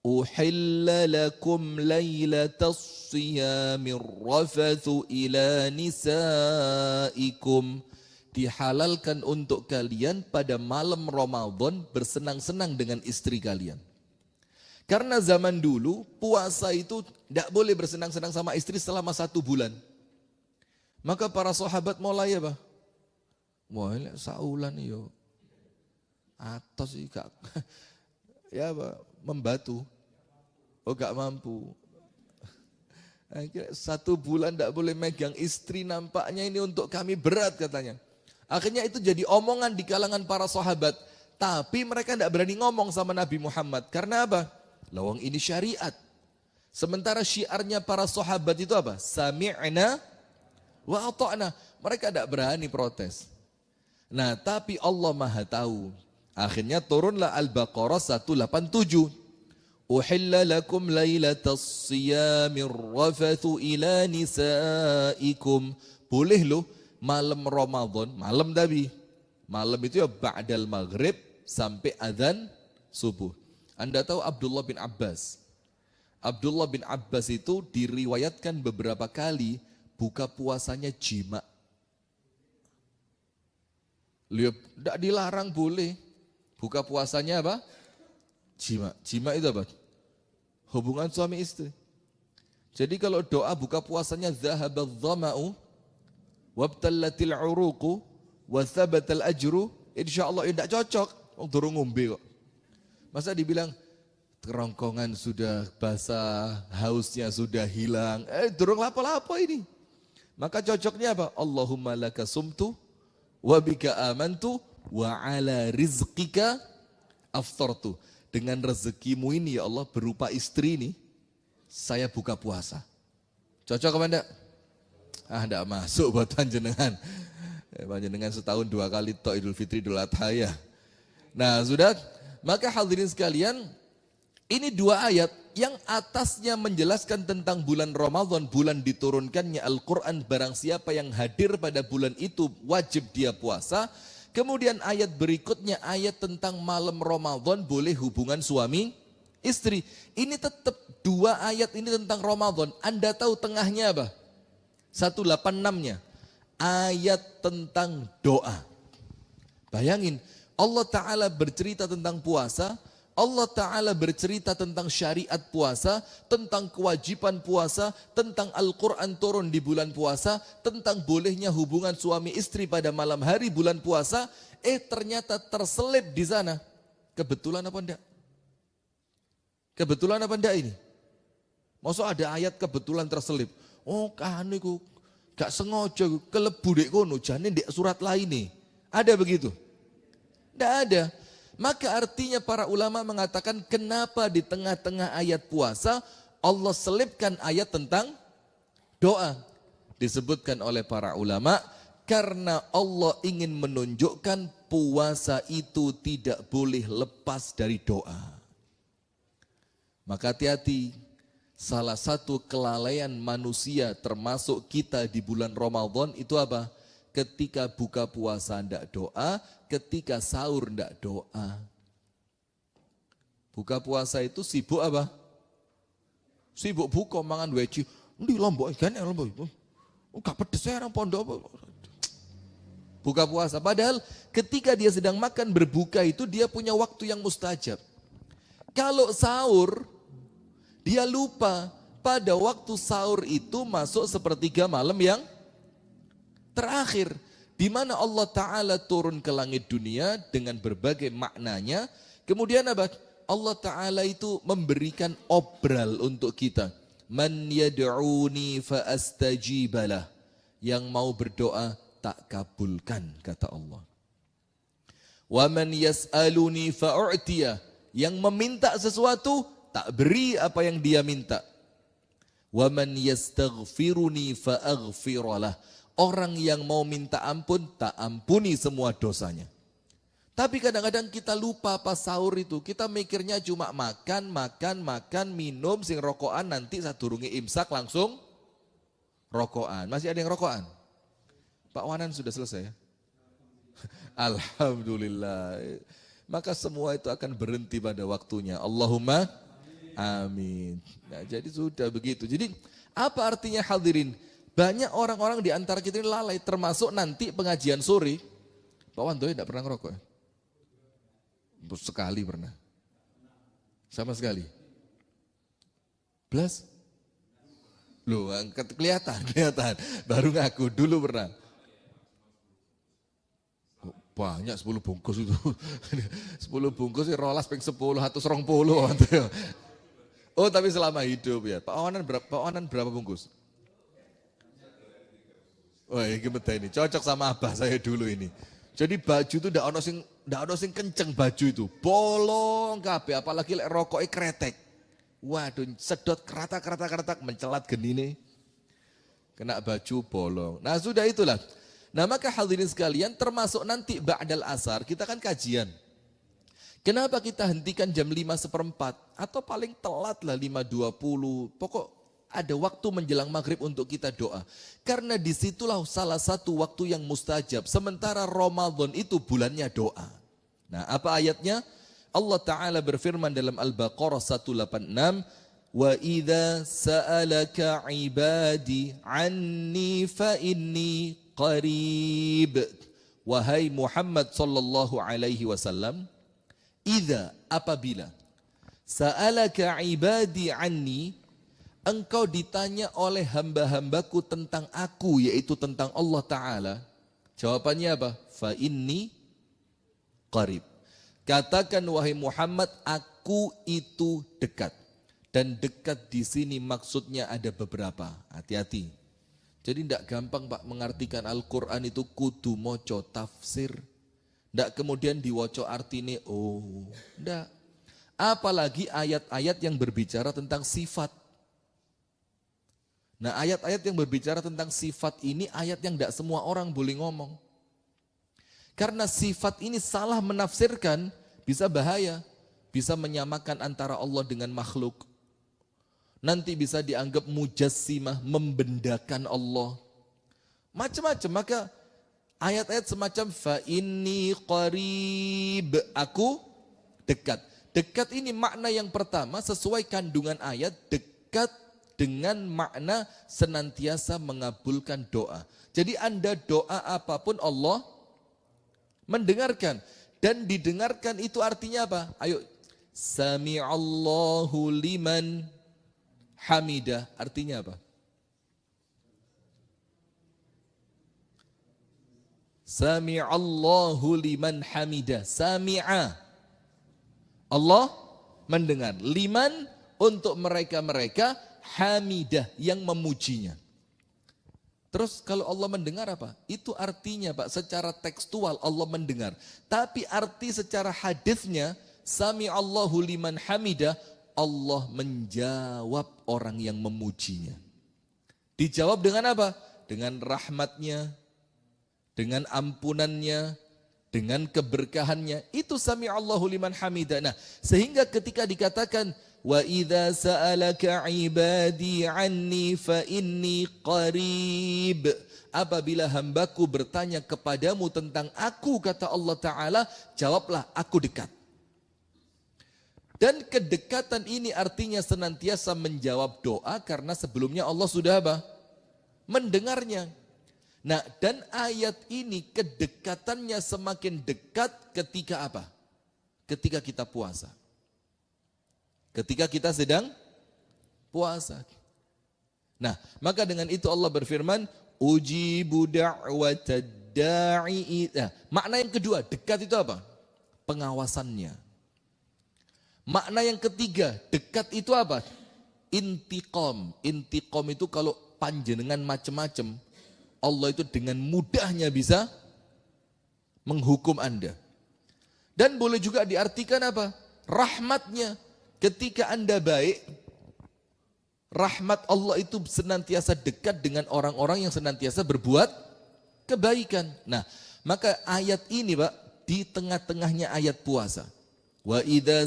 Uhilla lakum laylatas siyamir rafathu ila nisaikum. Dihalalkan untuk kalian pada malam Ramadan bersenang-senang dengan istri kalian. Karena zaman dulu puasa itu tidak boleh bersenang-senang sama istri selama 1 bulan. Maka para sahabat mulai apa? Wah, ini saulan yo. Atos sih gak ya apa? Membatu. Oh gak mampu. Akhirnya 1 bulan tidak boleh megang istri, nampaknya ini untuk kami berat katanya. Akhirnya itu jadi omongan di kalangan para sahabat. Tapi mereka tidak berani ngomong sama Nabi Muhammad. Karena apa? Lawang ini syariat. Sementara syiarnya para sahabat itu apa? Sami'na wa ata'na. Mereka tidak berani protes. Nah tapi Allah Maha tahu. Akhirnya turunlah Al-Baqarah 187. Uhilla lakum laylatas siyamir rafathu ila nisaikum. Boleh loh malam Ramadan, malam tapi malam itu ya ba'dal maghrib sampai adzan subuh. Anda tahu Abdullah bin Abbas? Abdullah bin Abbas itu diriwayatkan beberapa kali buka puasanya jima. Lihat, tidak dilarang boleh. Buka puasanya apa? Jima. Jima itu apa? Hubungan suami istri. Jadi kalau doa buka puasanya zahabadz dhama'u wabtallatil uruqu wa thabatal ajru, insyaallah tidak cocok. Durung ngombe kok. Masa dibilang kerongkongan sudah basah, hausnya sudah hilang. Durung lapo-lapo ini. Maka cocoknya apa? Allahumma laka sumtu wa bika amantu wa ala rizqika aftartu. Dengan rezekimu ini ya Allah berupa istri ini, saya buka puasa. Cocok apa enggak? Enggak masuk buat panjenengan. Panjenengan setahun 2 kali tok Idul Fitri, Idul Adha ya. Nah sudah, maka hadirin sekalian, ini 2 ayat yang atasnya menjelaskan tentang bulan Ramadan, bulan diturunkannya Al-Quran, barang siapa yang hadir pada bulan itu wajib dia puasa. Kemudian ayat berikutnya ayat tentang malam Ramadan boleh hubungan suami istri. Ini tetap 2 ayat ini tentang Ramadan. Anda tahu tengahnya apa? 186-nya. Ayat tentang doa. Bayangin, Allah Ta'ala bercerita tentang puasa, Allah Ta'ala bercerita tentang syariat puasa, tentang kewajiban puasa, tentang Al-Quran turun di bulan puasa, tentang bolehnya hubungan suami istri pada malam hari bulan puasa. Ternyata terselip di sana. Kebetulan apa enggak? Kebetulan apa enggak ini? Maksud ada ayat kebetulan terselip. Oh kan itu gak sengaja kelebu dek kono, jane dek surat lain nih. Ada begitu? Enggak ada. Maka artinya para ulama mengatakan kenapa di tengah-tengah ayat puasa Allah selipkan ayat tentang doa. Disebutkan oleh para ulama karena Allah ingin menunjukkan puasa itu tidak boleh lepas dari doa. Maka hati-hati, salah satu kelalaian manusia termasuk kita di bulan Ramadan itu apa? Ketika buka puasa ndak doa, ketika sahur ndak doa. Buka puasa itu sibuk apa? Sibuk buka mangan weci. Ndi lombok kan lombok itu. Enggak pedes orang pondok. Buka puasa padahal ketika dia sedang makan berbuka itu dia punya waktu yang mustajab. Kalau sahur dia lupa pada waktu sahur itu masuk sepertiga malam yang terakhir, di mana Allah Ta'ala turun ke langit dunia dengan berbagai maknanya. Kemudian apa? Allah Ta'ala itu memberikan obral untuk kita. Man yad'uni fa'astajibalah. Yang mau berdoa tak kabulkan, kata Allah. Wa man yas'aluni fa'u'tiyah. Yang meminta sesuatu tak beri apa yang dia minta. Wa man yastaghfiruni fa'aghfiralah. Orang yang mau minta ampun, tak ampuni semua dosanya. Tapi kadang-kadang kita lupa pas sahur itu. Kita mikirnya cuma makan, minum, sing rokokan, nanti sadurunge imsak langsung rokokan. Masih ada yang rokokan? Pak Wanan sudah selesai ya? Alhamdulillah. Maka semua itu akan berhenti pada waktunya. Allahumma Amin. Nah, jadi sudah begitu. Jadi apa artinya hadirin? Banyak orang-orang di antara kita ini lalai, termasuk nanti pengajian sore. Pak Wandoy tidak pernah ngerokok ya? Sekali pernah. Sama sekali. Belas? Loh, kelihatan. Baru ngaku, dulu pernah. Banyak 10 bungkus itu. 10 bungkus sih rolas peng 10 atau 20. Oh, tapi selama hidup ya. Pak Onan berapa bungkus? Oh, ini cocok sama abah saya dulu ini. Jadi baju itu ndak ono sing kenceng baju itu. Bolong kabeh apalagi lek rokoke kretek. Waduh, sedot kerata mencelat genine. Kena baju bolong. Nah, sudah itulah. Nah, maka hadirin sekalian termasuk nanti ba'dal asar kita kan kajian. Kenapa kita hentikan jam 5:15 atau paling telat lah 5:20. Pokok ada waktu menjelang maghrib untuk kita doa. Karena disitulah salah satu waktu yang mustajab. Sementara Ramadan itu bulannya doa. Nah, apa ayatnya? Allah Ta'ala berfirman dalam Al-Baqarah 186. Wa idza sa'alaka ibadi anni fa inni qarib. Wahai Muhammad sallallahu alaihi wasallam, idza apabila sa'alaka ibadi anni, engkau ditanya oleh hamba-hambaku tentang aku, yaitu tentang Allah Ta'ala. Jawabannya apa? Fa inni qarib. Katakan wahai Muhammad, aku itu dekat. Dan dekat di sini maksudnya ada beberapa. Hati-hati. Jadi tidak gampang Pak mengartikan Al-Quran itu kudu moco tafsir. Tidak kemudian diwoco artine, oh. Tidak. Apalagi ayat-ayat yang berbicara tentang sifat. Nah, ayat-ayat yang berbicara tentang sifat ini ayat yang tidak semua orang boleh ngomong. Karena sifat ini salah menafsirkan bisa bahaya. Bisa menyamakan antara Allah dengan makhluk. Nanti bisa dianggap mujassimah, membendakan Allah. Macam-macam. Maka ayat-ayat semacam fa inni qarib, aku dekat. Dekat ini makna yang pertama sesuai kandungan ayat, dekat dengan makna senantiasa mengabulkan doa. Jadi Anda doa apapun Allah mendengarkan. Dan didengarkan itu artinya apa? Ayo. Sami'allahu liman hamidah. Artinya apa? Sami'allahu liman hamidah. Sami'a. Allah mendengar. Liman untuk mereka-mereka hamidah yang memujinya. Terus kalau Allah mendengar apa? Itu artinya Pak secara tekstual Allah mendengar. Tapi arti secara hadisnya sami'allahu liman hamidah, Allah menjawab orang yang memujinya. Dijawab dengan apa? Dengan rahmatnya, dengan ampunannya, dengan keberkahannya. Itu sami'allahu liman hamidah. Nah, sehingga ketika dikatakan wa idza sa'alaka ibadi anni fa inni qarib. Apabila hambaku bertanya kepadamu tentang aku, kata Allah Ta'ala, jawablah aku dekat. Dan kedekatan ini artinya senantiasa menjawab doa karena sebelumnya Allah sudah apa? Mendengarnya. Nah, dan ayat ini kedekatannya semakin dekat ketika apa? Ketika kita puasa. Ketika kita sedang puasa. Nah, maka dengan itu Allah berfirman, ujibu da'watad da'i. Nah, makna yang kedua, dekat itu apa? Pengawasannya. Makna yang ketiga, dekat itu apa? Intiqam. Intiqam itu kalau panjenengan macam-macam, Allah itu dengan mudahnya bisa menghukum Anda. Dan boleh juga diartikan apa? Rahmatnya. Ketika Anda baik, rahmat Allah itu senantiasa dekat dengan orang-orang yang senantiasa berbuat kebaikan. Nah, maka ayat ini Pak, di tengah-tengahnya ayat puasa. Wa idza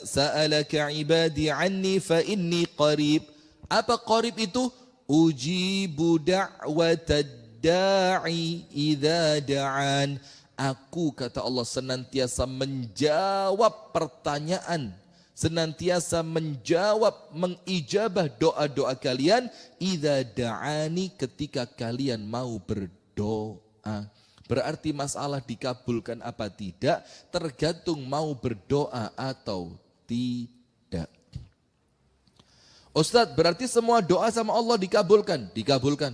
sa'alaka ibadi anni fa inni qarib. Apa qarib itu? Ujibu da'watad da'i idza da'an. Aku, kata Allah, senantiasa menjawab pertanyaan, senantiasa menjawab, mengijabah doa-doa kalian, idza da'ani, ketika kalian mau berdoa. Berarti masalah dikabulkan apa tidak tergantung mau berdoa atau tidak. Ustadz, berarti semua doa sama Allah dikabulkan? Dikabulkan.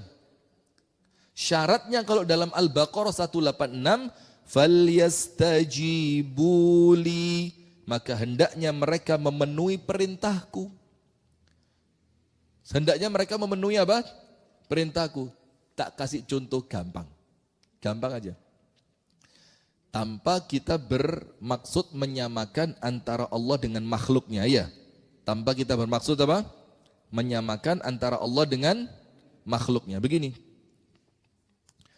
Syaratnya kalau dalam Al-Baqarah 186, falyastajibuli, maka hendaknya mereka memenuhi perintahku. Hendaknya mereka memenuhi apa? Perintahku. Tak kasih contoh gampang. Gampang aja. Tanpa kita bermaksud menyamakan antara Allah dengan makhluknya, ya. Tanpa kita bermaksud apa? Menyamakan antara Allah dengan makhluknya. Begini.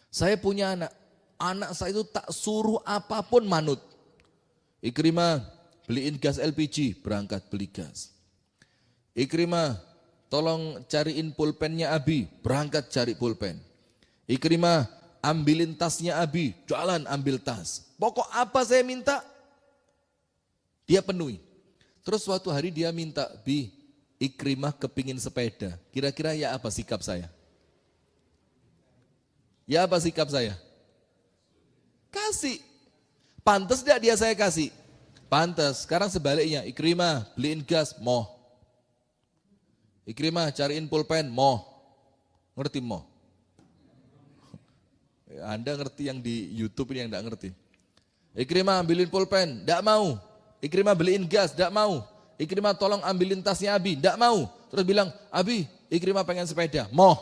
Saya punya anak. Anak saya itu tak suruh apapun manut. Ikrimah, beliin gas LPG, berangkat beli gas. Ikrimah, tolong cariin pulpennya Abi, berangkat cari pulpen. Ikrimah, ambilin tasnya Abi, jalan ambil tas. Pokok apa saya minta, dia penuhi. Terus suatu hari dia minta, Bi, Ikrimah kepingin sepeda. Kira-kira ya apa sikap saya? Ya apa sikap saya? Kasih. Pantas tidak dia saya kasih? Pantas. Sekarang sebaliknya, Ikrimah beliin gas, moh. Ikrimah cariin pulpen, moh. Ngerti moh? Anda ngerti yang di YouTube ini yang tidak ngerti. Ikrimah ambilin pulpen, tidak mau. Ikrimah beliin gas, tidak mau. Ikrimah tolong ambilin tasnya Abi, tidak mau. Terus bilang, Abi, Ikrimah pengen sepeda, moh.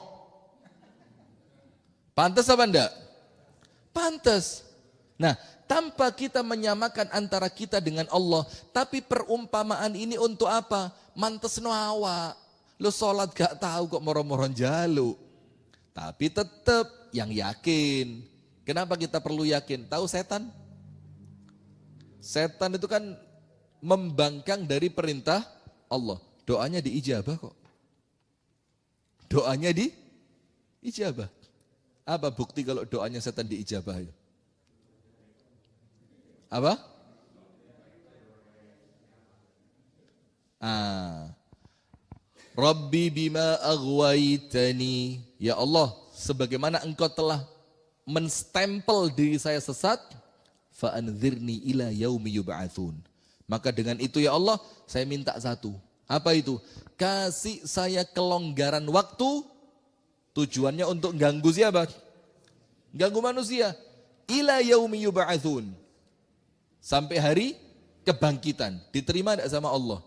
Pantas apa enggak? Pantas. Nah, tanpa kita menyamakan antara kita dengan Allah, tapi perumpamaan ini untuk apa? Mantes no awak. Lo sholat gak tahu kok moro-moron jalu. Tapi tetap yang yakin. Kenapa kita perlu yakin? Tahu setan? Setan itu kan membangkang dari perintah Allah. Doanya diijabah kok. Doanya diijabah. Apa bukti kalau doanya setan diijabah? Apa? Rabbi bima aghwaytani. Ya Allah, sebagaimana engkau telah menstempel diri saya sesat, fa'anzirni ila yaumi yub'atsun. Maka dengan itu ya Allah, saya minta satu. Apa itu? Kasih saya kelonggaran waktu. Tujuannya untuk ganggu siapa? Ganggu manusia. Ila yaumi yub'atsun. Sampai hari kebangkitan. Diterima tidak sama Allah?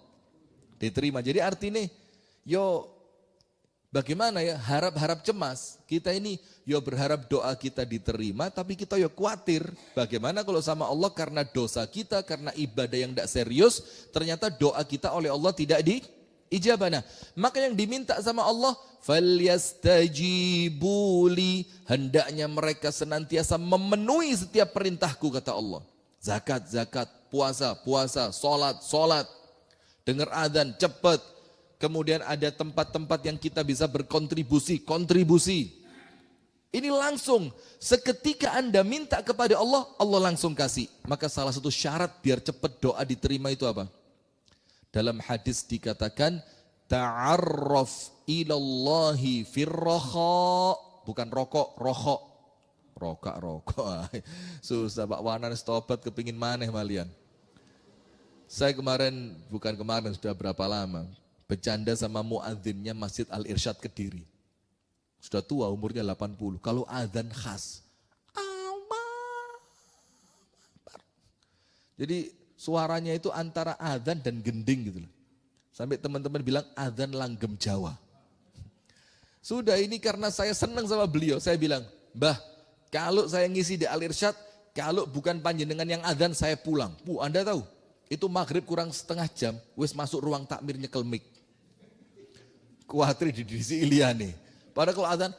Diterima. Jadi artinya, yo bagaimana ya, harap-harap cemas. Kita ini yo berharap doa kita diterima, tapi kita yo khawatir. Bagaimana kalau sama Allah karena dosa kita, karena ibadah yang tidak serius, ternyata doa kita oleh Allah tidak diijabah. Nah, maka yang diminta sama Allah, falyastajibuli, hendaknya mereka senantiasa memenuhi setiap perintahku, kata Allah. Zakat, zakat, puasa, puasa, sholat, sholat. Dengar adzan, cepat. Kemudian ada tempat-tempat yang kita bisa berkontribusi, kontribusi. Ini langsung, seketika Anda minta kepada Allah, Allah langsung kasih. Maka salah satu syarat biar cepat doa diterima itu apa? Dalam hadis dikatakan, ta'arraf ilallahi firraha. Bukan rokok, rohok. Rokok. Susah Pak Wanan stopat kepingin maneh malian. Saya bukan kemarin, sudah berapa lama, bercanda sama muadzinnya Masjid Al-Irsyad Kediri. Sudah tua, umurnya 80. Kalau adzan khas. Jadi suaranya itu antara adzan dan gending gitu loh. Sampai teman-teman bilang adzan langgem Jawa. Sudah ini karena saya senang sama beliau, saya bilang, Mbah, kalau saya ngisi di Al-Irsyad, kalau bukan panjenengan yang adzan, saya pulang. Anda tahu, itu maghrib kurang setengah jam, wis masuk ruang takmir nyekel mic. Kuatri di disi Iliane. Padahal kalau adzan,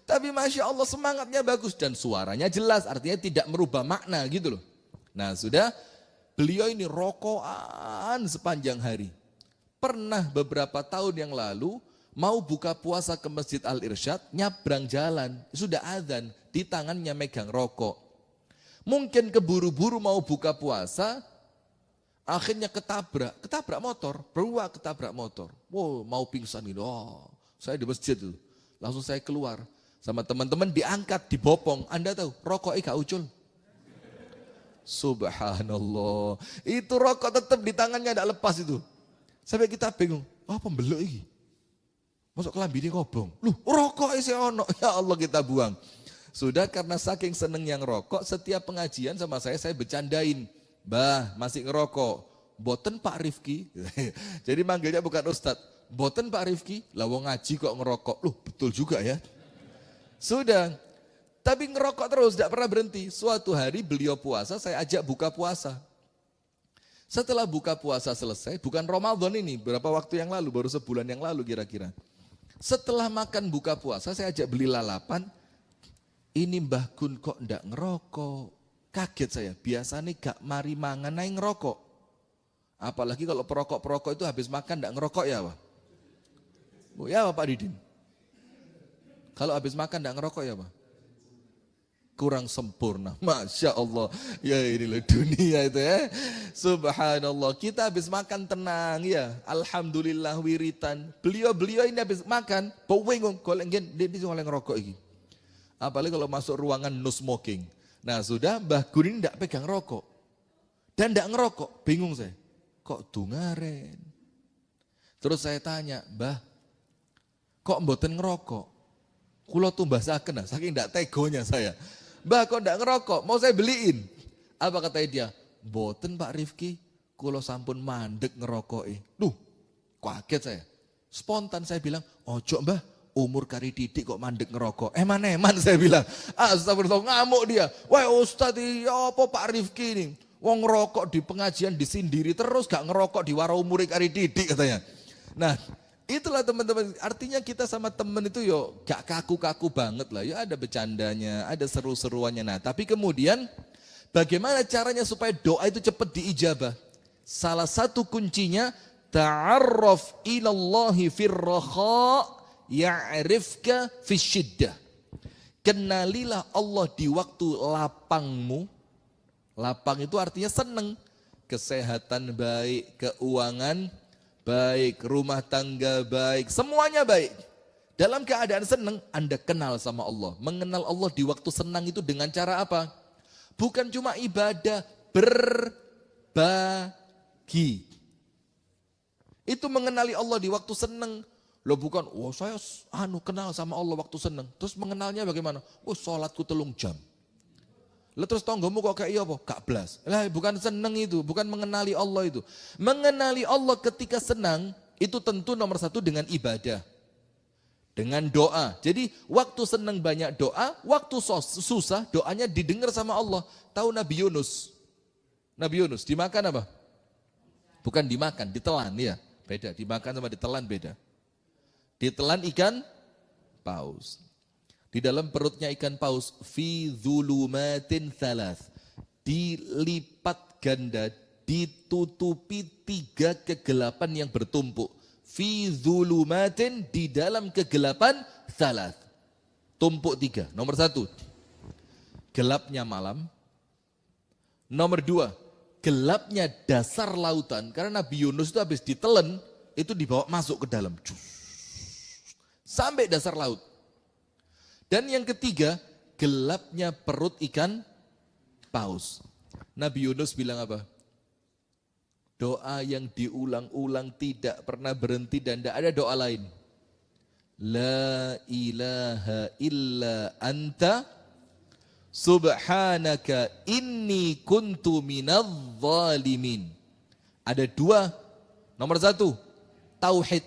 tapi Masya Allah semangatnya bagus dan suaranya jelas, artinya tidak merubah makna gitu loh. Nah sudah, beliau ini rokokan sepanjang hari. Pernah beberapa tahun yang lalu, mau buka puasa ke Masjid Al-Irsyad, nyabrang jalan, sudah azan, di tangannya megang rokok. Mungkin keburu-buru mau buka puasa, akhirnya ketabrak motor, beruak ketabrak motor. Wow, mau pingsan gitu. Oh, saya di masjid tuh. Langsung saya keluar. Sama teman-teman diangkat, dibopong. Anda tahu, rokoknya gak ucul. Subhanallah. Itu rokok tetap di tangannya, tidak lepas itu. Sampai kita bingung, pembelok ini. Masuk kelambi ini kobong. Loh, rokok isi ono. Ya Allah, kita buang. Sudah karena saking seneng yang rokok, setiap pengajian sama saya bercandain. Bah, masih ngerokok. Boten Pak Rifki. Jadi manggilnya bukan Ustadz. Boten Pak Rifki. Lah wong ngaji kok ngerokok. Loh, betul juga ya. Sudah. Tapi ngerokok terus, tidak pernah berhenti. Suatu hari beliau puasa, saya ajak buka puasa. Setelah buka puasa selesai, bukan Ramadan ini, berapa waktu yang lalu, baru sebulan yang lalu kira-kira. Setelah makan buka puasa, saya ajak beli lalapan. Ini Mbah Gun kok ndak ngerokok. Kaget saya, biasanya gak mari mangan naik ngerokok. Apalagi kalau perokok-perokok itu habis makan ndak ngerokok ya Pak? Ya Pak Didin? Kalau habis makan ndak ngerokok ya Pak? Kurang sempurna, Masya Allah. Ya inilah dunia itu ya. Subhanallah, kita habis makan tenang ya. Alhamdulillah wiritan. Beliau ini habis makan, bingung, kalau dia oleh ngerokok ini. Apalagi kalau masuk ruangan no smoking. Nah sudah Mbah Gun ini tidak pegang rokok. Dan tidak ngerokok, bingung saya. Kok dungaren? Terus saya tanya, Mbah, kok mboten ngerokok? Kulo tumbasaken, saking tidak tegonya saya. Mbah kok tidak ngerokok, mau saya beliin. Apa kata dia? Mboten Pak Rifki, kulo sampun mandek ngerokok. Duh, kaget saya. Spontan saya bilang, ojo Mbah, umur kari didik kok mandek ngerokok. Eman saya bilang. Astagfirullah, ngamuk dia. Wah Ustadz, ya apa Pak Rifki ini? Wong ngerokok di pengajian disindiri terus, gak ngerokok di wara umur kari didik katanya. Nah, itulah teman-teman, artinya kita sama teman itu yo gak kaku-kaku banget lah. Ya ada bercandanya, ada seru-seruannya. Nah, tapi kemudian bagaimana caranya supaya doa itu cepat diijabah? Salah satu kuncinya, ta'arraf ilallahi firraha ya'rifka fisyiddah. Kenalilah Allah di waktu lapangmu. Lapang itu artinya senang. Kesehatan baik, keuangan baik, rumah tangga baik, semuanya baik. Dalam keadaan senang, Anda kenal sama Allah. Mengenal Allah di waktu senang itu dengan cara apa? Bukan cuma ibadah, berbagi. Itu mengenali Allah di waktu senang. Loh bukan, saya kenal sama Allah waktu senang. Terus mengenalnya bagaimana? Sholatku 3 jam. Lah terus tonggomu kok kayak iya apa? Gak blas. Lah bukan senang itu, bukan mengenali Allah itu. Mengenali Allah ketika senang, itu tentu nomor 1 dengan ibadah. Dengan doa. Jadi waktu senang banyak doa, waktu susah doanya didengar sama Allah. Tahu Nabi Yunus? Nabi Yunus dimakan apa? Bukan dimakan, ditelan ya. Beda, dimakan sama ditelan beda. Ditelan ikan paus. Di dalam perutnya ikan paus, fi dzulumatin thalath. Dilipat ganda, ditutupi 3 kegelapan yang bertumpuk. Fi dzulumatin, di dalam kegelapan thalath. Tumpuk 3. Nomor 1, gelapnya malam. Nomor 2, gelapnya dasar lautan. Karena Nabi Yunus itu habis ditelan, itu dibawa masuk ke dalam. Sampai dasar laut. Dan yang ketiga, gelapnya perut ikan paus. Nabi Yunus bilang apa? Doa yang diulang-ulang tidak pernah berhenti dan tidak ada doa lain. La ilaha illa anta subhanaka inni kuntu minadh dhalimin. Ada 2. Nomor 1, tauhid.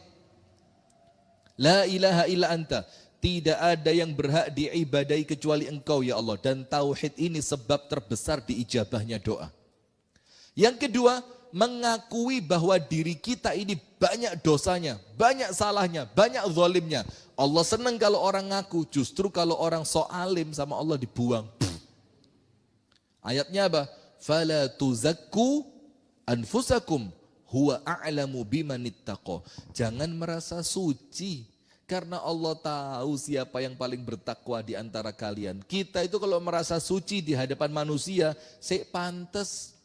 La ilaha illa anta. Tidak ada yang berhak diibadai kecuali Engkau ya Allah. Dan tauhid ini sebab terbesar diijabahnya doa. Yang kedua, mengakui bahwa diri kita ini banyak dosanya, banyak salahnya, banyak zalimnya. Allah senang kalau orang ngaku, justru kalau orang sok alim sama Allah dibuang. Ayatnya apa? Fala tuzakku anfusakum huwa a'lamu bimanittaqo. Jangan merasa suci. Karena Allah tahu siapa yang paling bertakwa di antara kalian. Kita itu kalau merasa suci di hadapan manusia, pantes.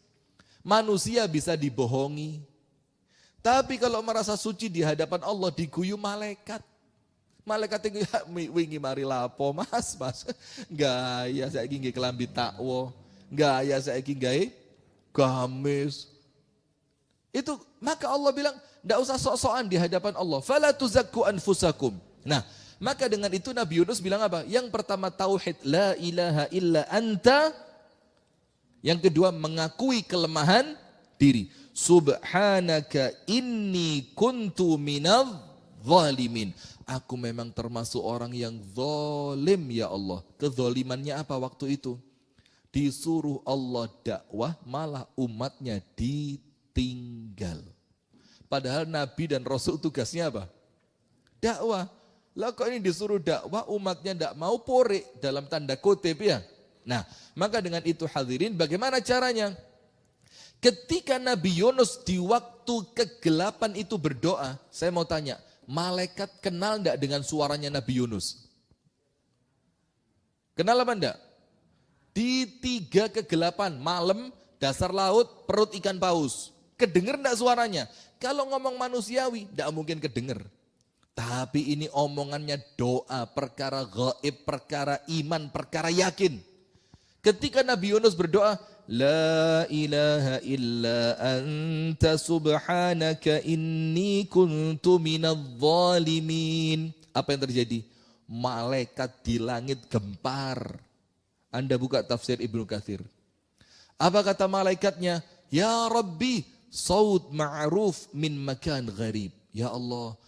Manusia bisa dibohongi. Tapi kalau merasa suci di hadapan Allah, diguyu malaikat. Malaikat itu wingi mari lapo mas. Gaya saya ingin kelambi takwa. Gaya saya ingin gaya gamis. Itu maka Allah bilang, tidak usah sok-sokan di hadapan Allah. Fala tuzakku anfusakum. Nah, maka dengan itu Nabi Yunus bilang apa? Yang pertama tauhid, la ilaha illa anta. Yang kedua mengakui kelemahan diri. Subhanaka inni kuntu minadh zalimin. Aku memang termasuk orang yang zalim ya Allah. Kezalimannya apa waktu itu? Disuruh Allah dakwah, malah umatnya ditinggal. Padahal Nabi dan Rasul tugasnya apa? Dakwah. Lah kok ini disuruh dakwah, umatnya tidak mau porek dalam tanda kutip ya. Nah, maka dengan itu hadirin bagaimana caranya? Ketika Nabi Yunus di waktu kegelapan itu berdoa, saya mau tanya, malaikat kenal tidak dengan suaranya Nabi Yunus? Kenal apa enggak? Di 3 kegelapan, malam, dasar laut, perut ikan paus. Kedenger enggak suaranya? Kalau ngomong manusiawi, tidak mungkin kedenger. Tapi ini omongannya doa, perkara gaib, perkara iman, perkara yakin. Ketika Nabi Yunus berdoa, La ilaha illa anta subhanaka inni kuntu minadh zalimin. Apa yang terjadi? Malaikat di langit gempar. Anda buka tafsir Ibnu Katsir. Apa kata malaikatnya? Ya Rabbi, saut ma'ruf min makan gharib. Ya Allah,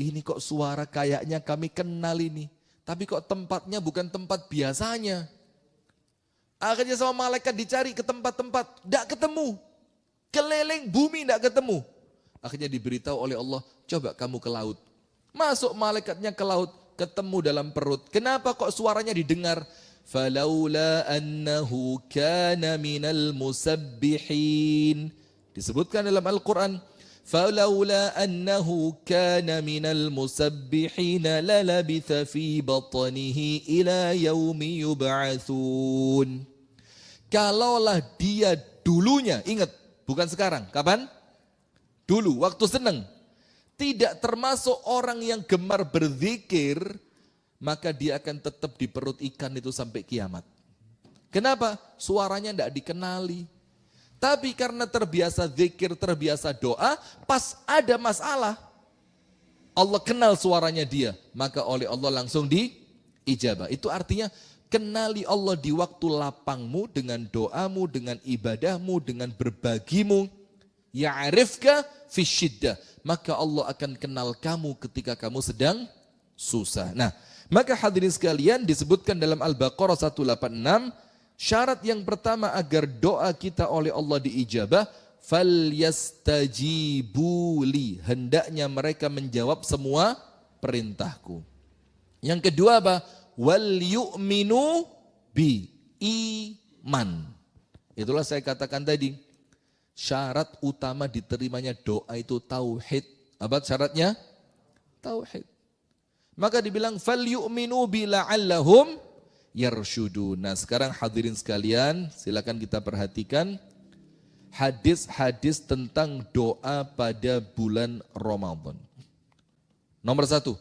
ini kok suara kayaknya kami kenal ini. Tapi kok tempatnya bukan tempat biasanya. Akhirnya sama malaikat dicari ke tempat-tempat, tidak ketemu. Keliling bumi tidak ketemu. Akhirnya diberitahu oleh Allah, coba kamu ke laut. Masuk malaikatnya ke laut, ketemu dalam perut. Kenapa kok suaranya didengar? Falaula annahu kana minal musabbihin. Disebutkan dalam Al-Quran, فَلَوْلَا أَنَّهُ كَانَ مِنَ الْمُسَبِّحِينَ لَلَبِثَ فِي بَطْنِهِ إِلَى يَوْمِ يُبْعَثُونَ. Kalaulah dia dulunya, ingat, bukan sekarang, kapan? Dulu, waktu senang. Tidak termasuk orang yang gemar berzikir, maka dia akan tetap di perut ikan itu sampai kiamat. Kenapa? Suaranya tidak dikenali. Tapi karena terbiasa zikir, terbiasa doa, pas ada masalah, Allah kenal suaranya dia, maka oleh Allah langsung diijabah. Itu artinya kenali Allah di waktu lapangmu, dengan doamu, dengan ibadahmu, dengan berbagimu. Ya'rifka fi syiddah, maka Allah akan kenal kamu ketika kamu sedang susah. Nah, maka hadirin sekalian disebutkan dalam Al-Baqarah 186, syarat yang pertama agar doa kita oleh Allah diijabah, falyastajibu li, hendaknya mereka menjawab semua perintahku. Yang kedua apa? Wal yu'minu bi, iman. Itulah saya katakan tadi, syarat utama diterimanya doa itu tauhid. Apa syaratnya? Tauhid. Maka dibilang fal yu'minu bi la'allahum yarshudu. Nah, sekarang hadirin sekalian, silakan kita perhatikan hadis-hadis tentang doa pada bulan Ramadan. Nomor 1,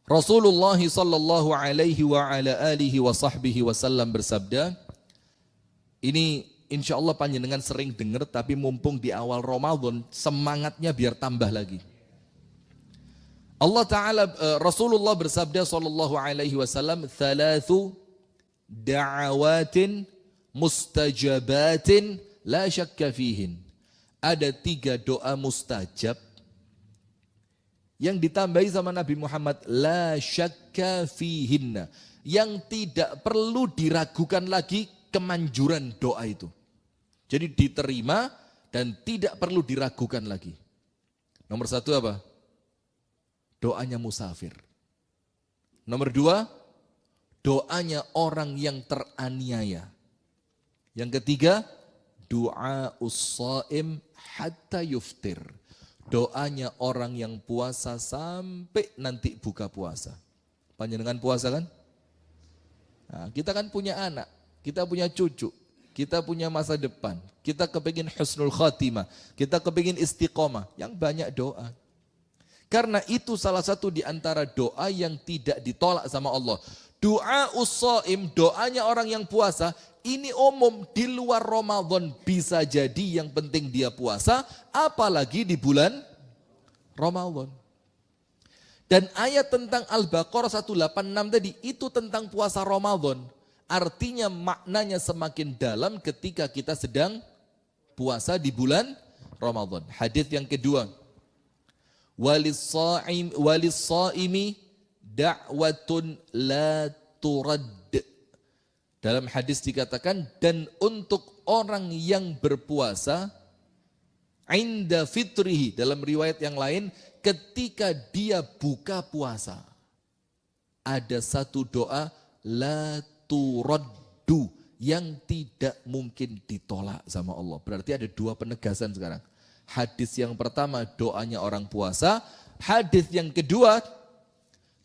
Rasulullah sallallahu alaihi wa ala alihi wa sahbihi wasallam bersabda, ini insya Allah panjenengan sering dengar, tapi mumpung di awal Ramadan semangatnya biar tambah lagi. Allah Ta'ala, Rasulullah bersabda sallallahu alaihi wasallam, thalathu da'awatin mustajabatin la syakka fihin. Ada 3 doa mustajab yang ditambahi sama Nabi Muhammad, la syakka fihinna, yang tidak perlu diragukan lagi kemanjuran doa itu. Jadi diterima dan tidak perlu diragukan lagi. Nomor 1 apa? Doanya musafir. Nomor 2, doanya orang yang teraniaya. Yang ketiga, doa us-shaim hatta yuftir. Doanya orang yang puasa sampai nanti buka puasa. Panjenengan puasa kan? Nah, kita kan punya anak, kita punya cucu, kita punya masa depan, kita kepingin husnul khatimah, kita kepingin istiqomah, yang banyak doa. Karena itu salah satu di antara doa yang tidak ditolak sama Allah. Doa us-shaim, doanya orang yang puasa, ini umum di luar Ramadan bisa jadi, yang penting dia puasa, apalagi di bulan Ramadan. Dan ayat tentang Al-Baqarah 186 tadi, itu tentang puasa Ramadan. Artinya maknanya semakin dalam ketika kita sedang puasa di bulan Ramadan. Hadis yang kedua, walis-shaimi da'watun la turad. Dalam hadis dikatakan, dan untuk orang yang berpuasa inda fitrihi, dalam riwayat yang lain, ketika dia buka puasa, ada satu doa la turaddu yang tidak mungkin ditolak sama Allah. Berarti ada dua penegasan sekarang. Hadis yang pertama doanya orang puasa, hadis yang kedua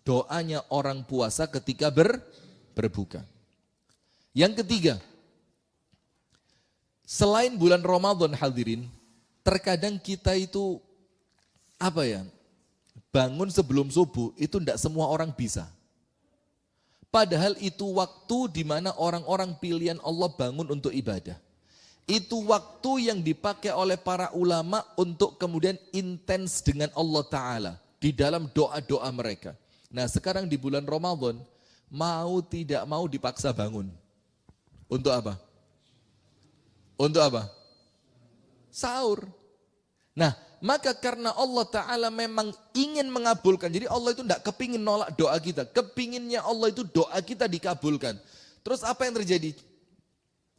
doanya orang puasa ketika berbuka. Yang ketiga, selain bulan Ramadan hadirin, terkadang kita itu bangun sebelum subuh itu tidak semua orang bisa. Padahal itu waktu di mana orang-orang pilihan Allah bangun untuk ibadah. Itu waktu yang dipakai oleh para ulama untuk kemudian intens dengan Allah Ta'ala di dalam doa-doa mereka. Nah sekarang di bulan Ramadan, mau tidak mau dipaksa bangun. Untuk apa? Untuk apa? Sahur. Nah maka karena Allah Ta'ala memang ingin mengabulkan, jadi Allah itu tidak kepingin nolak doa kita. Kepinginnya Allah itu doa kita dikabulkan. Terus apa yang terjadi?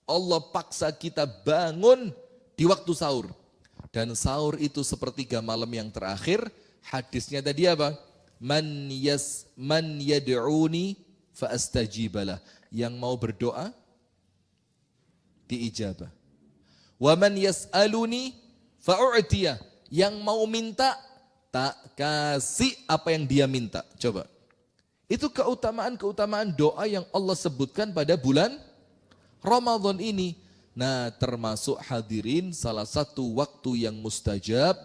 Allah paksa kita bangun di waktu sahur. Dan sahur itu sepertiga malam yang terakhir. Hadisnya tadi apa? Man yad'uni fa astajibalah. Yang mau berdoa diijabah. Wa man yas'aluni fa u'tiyah. Yang mau minta tak kasih apa yang dia minta. Coba. Itu keutamaan-keutamaan doa yang Allah sebutkan pada bulan Ramadan ini. Nah, termasuk hadirin salah satu waktu yang mustajab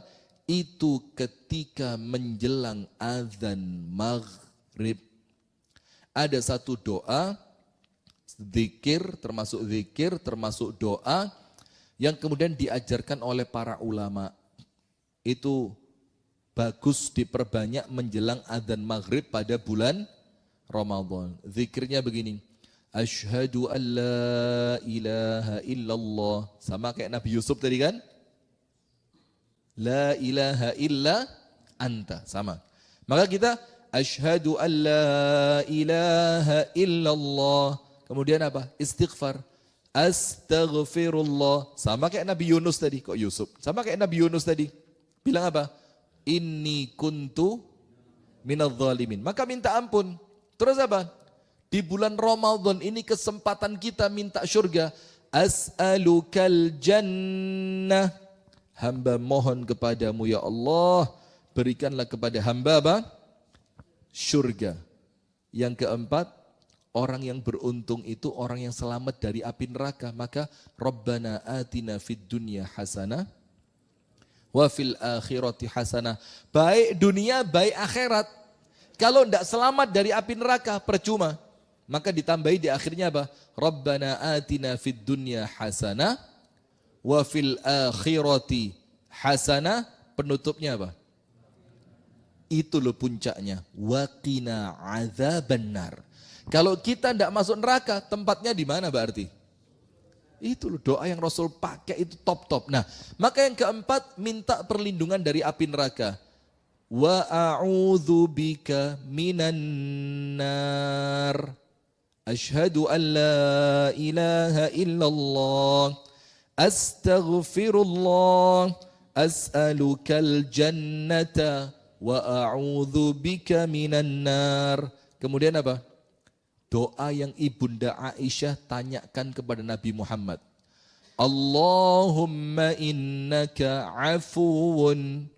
itu ketika menjelang azan maghrib. Ada satu doa, zikir, termasuk doa yang kemudian diajarkan oleh para ulama. Itu bagus diperbanyak menjelang azan maghrib pada bulan Ramadan. Zikirnya begini. Asyhadu an la ilaha illallah. Sama kayak Nabi Yusuf tadi kan? La ilaha illa anta. Sama. Maka kita asyhadu an la ilaha illallah. Kemudian apa? Istighfar. Astaghfirullah. Sama kayak Nabi Yunus tadi. Kok Yusuf? Sama kayak Nabi Yunus tadi. Bilang apa? Inni kuntu minadh dhalimin. Maka minta ampun. Terus apa? Di bulan Ramadan ini kesempatan kita minta surga. As'alukal jannah. Hamba mohon kepadamu ya Allah, berikanlah kepada hamba apa? Surga. Yang keempat, orang yang beruntung itu orang yang selamat dari api neraka. Maka Rabbana atina fid dunya hasanah wa fil akhirati hasanah. Baik dunia, baik akhirat. Kalau tidak selamat dari api neraka, percuma. Maka ditambahi di akhirnya apa? Rabbana atina fid dunya hasanah wa fil akhirati hasanah. Penutupnya apa? Itu loh puncaknya. Wa qina adzabannar. Kalau kita tidak masuk neraka, tempatnya di mana berarti? Itu loh doa yang Rasul pakai, itu top-top. Nah, maka yang keempat, minta perlindungan dari api neraka. Wa a'udzu bika minan nar. Asyhadu an la ilaha illallah. Astaghfirullah. As'alukal jannata. Wa a'udzu bika minan nar. Kemudian apa? Doa yang Ibunda Aisyah tanyakan kepada Nabi Muhammad. Allahumma innaka afuwun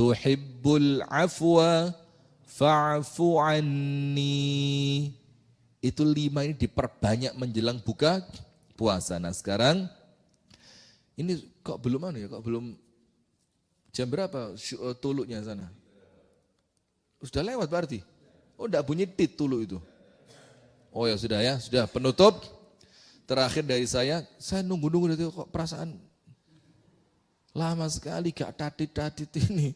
tuhibbul afwa fa'fu anni. Itu 5 ini diperbanyak menjelang buka puasa. Nah sekarang ini kok belum kok belum jam berapa tuluknya sana? Sudah lewat berarti? Oh enggak bunyi tit tuluk itu. Oh ya sudah penutup. Terakhir dari saya nunggu itu kok perasaan lama sekali gak tadit ini.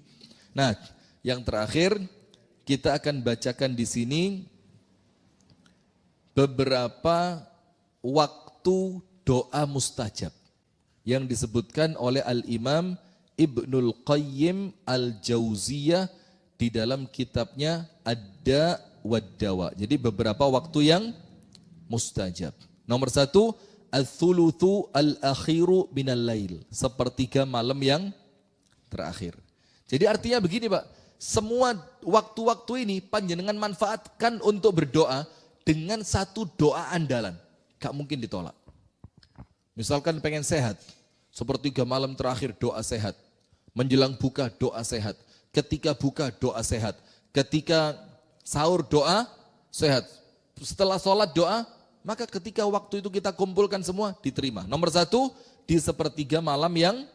Nah, yang terakhir kita akan bacakan di sini beberapa waktu doa mustajab yang disebutkan oleh Al-Imam Ibnul Qayyim Al-Jauziyah di dalam kitabnya Ad-Da' wad-Dawa. Jadi beberapa waktu yang mustajab. Nomor 1, al-thuluthu al-akhiru minal lail. Sepertiga malam yang terakhir. Jadi artinya begini Pak, semua waktu-waktu ini panjenengan manfaatkan untuk berdoa dengan satu doa andalan. Gak mungkin ditolak. Misalkan pengen sehat, sepertiga malam terakhir doa sehat. Menjelang buka doa sehat. Ketika buka doa sehat. Ketika sahur doa sehat. Setelah sholat doa, maka ketika waktu itu kita kumpulkan semua diterima. Nomor 1, di sepertiga malam yang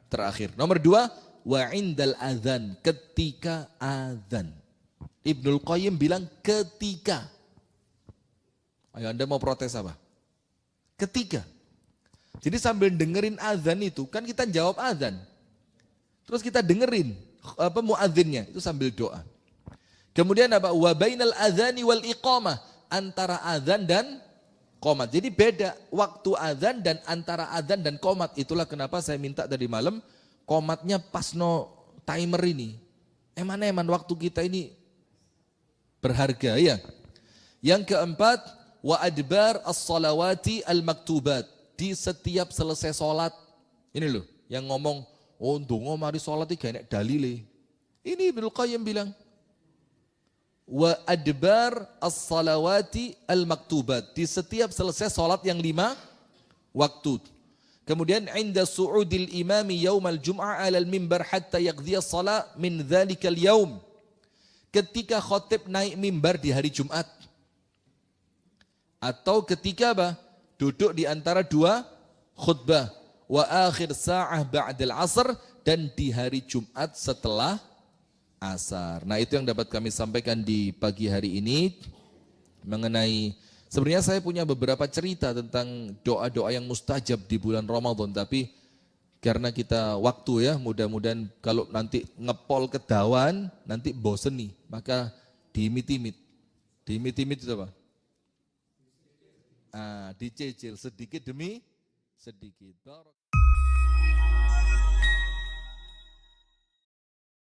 terakhir. Nomor 2, wa indal adzan, ketika adzan. Ibnul Qayyim bilang ketika. Ayo Anda mau protes apa? Ketika. Jadi sambil dengerin adzan itu, kan kita jawab adzan. Terus kita dengerin muadzinnya, itu sambil doa. Kemudian apa? Wa bainal adzani wal iqamah, antara adzan dan qomat. Jadi beda waktu adzan dan antara adzan dan qomat. Itulah kenapa saya minta tadi malam qomatnya pas no timer ini. Eman waktu kita ini berharga ya. Yang keempat, wa adbar as-salawati al-maktubat. Di setiap selesai sholat. Ini loh yang ngomong, oh ndonga mari sholat iki gak enek dalile. Ini Ibnu Qayyim bilang, wa adbar as-salawati al-maktubat, di setiap selesai salat yang 5 waktu. Kemudian inda su'udil imami yaumal jum'ah 'alal mimbar hatta yaqdiya shalah min dzalikal yaum. Ketika khotib naik mimbar di hari Jumat. Atau ketika apa? Duduk di antara 2 khutbah. Wa akhir sa'ah ba'dal 'asr, dan di hari Jumat setelah asar. Nah itu yang dapat kami sampaikan di pagi hari ini mengenai, sebenarnya saya punya beberapa cerita tentang doa-doa yang mustajab di bulan Ramadan, tapi karena kita waktu ya, mudah-mudahan kalau nanti ngepol kedawan nanti bosen nih, maka diimit-imit itu apa? Dicicil sedikit demi sedikit.